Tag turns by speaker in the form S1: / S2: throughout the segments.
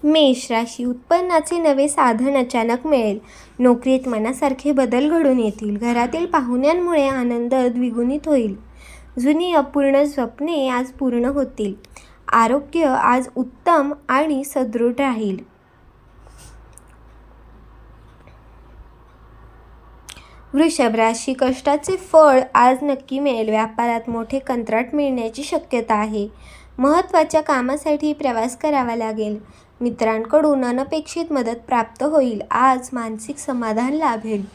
S1: मेष राशी, उत्पन्नाचे नवे साधन अचानक मिळेल. नोकरीत मनासारखे बदल घडून येतील. घरातील पाहुण्यांमुळे आनंद द्विगुणित होईल. जुनी अपूर्ण स्वप्ने आज पूर्ण होतील. आरोग्य आज उत्तम आणि सदृढ राहील. वृषभ राशी, कष्टाचे फळ आज नक्की मिळेल. व्यापारात मोठे कंत्राट मिळण्याची शक्यता आहे. महत्त्वाच्या कामासाठी प्रवास करावा लागेल. मित्रांकडून अनपेक्षित मदत प्राप्त होईल. आज मानसिक समाधान लाभेल.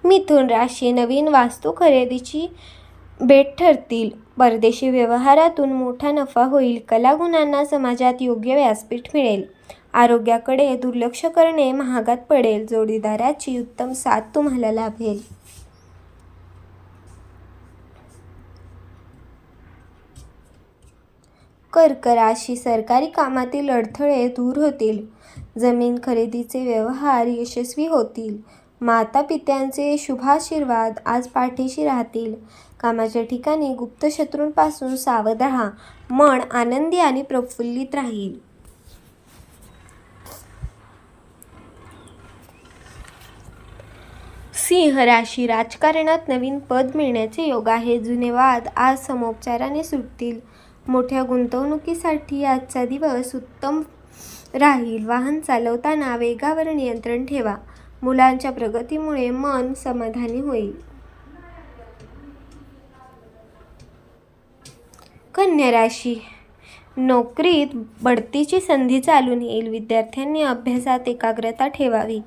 S1: मिथुन राशी, नवीन वास्तू खरेदीची भेट ठरतील. परदेशी व्यवहारातून मोठा नफा होईल. कलागुणांना समाजात योग्य व्यासपीठ मिळेल. आरोग्याकडे दुर्लक्ष करणे महागात पडेल. जोडीदाराची उत्तम साथ तुम्हाला लाभेल. कर्क राशी, सरकारी कामातील अडथळे दूर होतील. जमीन खरेदीचे व्यवहार यशस्वी होतील. माता-पित्यांचे शुभाशीर्वाद आज पाठीशी राहतील. कामाच्या ठिकाणी गुप्त शत्रूंपासून सावध राहा. मन आनंदी आणि प्रफुल्लित राहील. सिंह राशी, राजकारणात नवीन पद मिळण्याचे योग आहे. जुने वाद आज समोपचाराने सुटतील. मोठ्या गुंतवणुकीसाठी आजचा दिवस उत्तम राहील. वाहन चालवताना वेगावर नियंत्रण ठेवा. मुलांच्या प्रगतीमुळे मन समाधानी होईल. कन्या राशी, नोकरीत बढतीची संधी चालून येईल. विद्यार्थ्यांनी अभ्यासात एकाग्रता ठेवावी.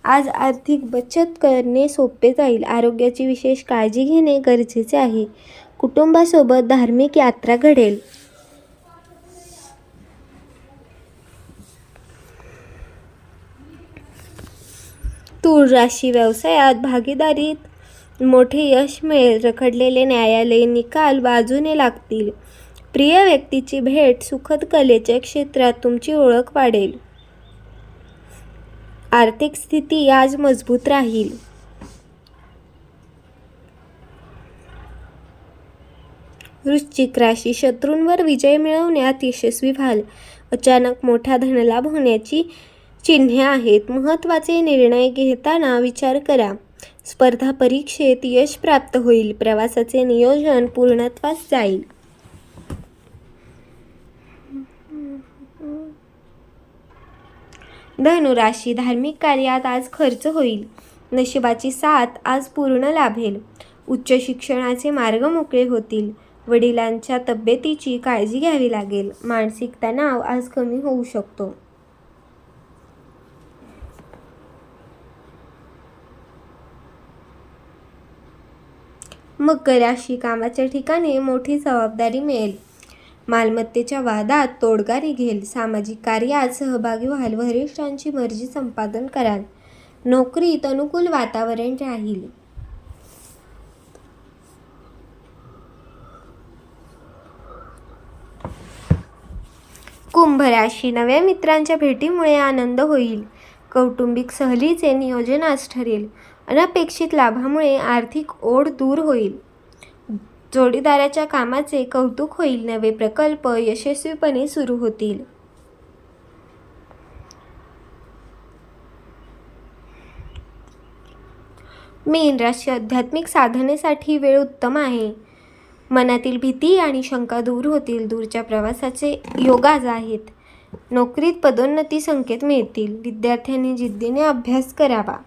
S1: आज आर्थिक बचत करणे सोपे जाईल. आरोग्याची विशेष काळजी घेणे गरजेचे आहे. कुटुंबासोबत धार्मिक यात्रा घडेल. तूळ राशी, व्यवसायात भागीदारीत मोठे यश मिळेल. रखडलेले न्यायालयीन निकाल बाजूने लागतील. प्रिय व्यक्तीची भेट सुखद. कलेच्या क्षेत्रात तुमची ओळख वाढेल. आर्थिक स्थिती आज मजबूत राहील. वृश्चिक राशी, शत्रूंवर विजय मिळवण्यात यशस्वी व्हाल. अचानक मोठा धनलाभ होण्याची चिन्हे आहेत. महत्त्वाचे निर्णय घेताना विचार करा. स्पर्धा परीक्षेत यश प्राप्त होईल. प्रवासाचे नियोजन पूर्णत्वास जाईल. धनु राशी, धार्मिक कार्यात आज खर्च होईल. नशिबाची साथ आज पूर्ण लाभेल. उच्च शिक्षणाचे मार्ग मोकळे होतील. वडिलांच्या तब्येतीची काळजी घ्यावी लागेल. मानसिक तणाव आज कमी होऊ शकतो. मकर राशी, कामाच्या ठिकाणी मोठी जबाबदारी मिळेल. मालमत्तेच्या वादात तोडगा निघेल. सामाजिक कार्यात सहभागी व्हाल. वरिष्ठांची मर्जी संपादन कराल. नोकरीत अनुकूल वातावरण राहील. कुंभ राशी, नव्या मित्रांच्या भेटीमुळे आनंद होईल. कौटुंबिक सहलीचे नियोजन आज ठरेल. अनपेक्षित लाभामुळे आर्थिक ओढ दूर होईल. जोडीदाराच्या कामाचे कौतुक होईल. नवे प्रकल्प यशस्वीपणे सुरू होतील. मीन राशी, आध्यात्मिक साधनेसाठी वेळ उत्तम आहे. मनातील भीती आणि शंका दूर होतील. दूरच्या प्रवासाचे योग आज आहेत. नोकरीत पदोन्नती संकेत मिळतील. विद्यार्थ्यांनी जिद्दीने अभ्यास करावा.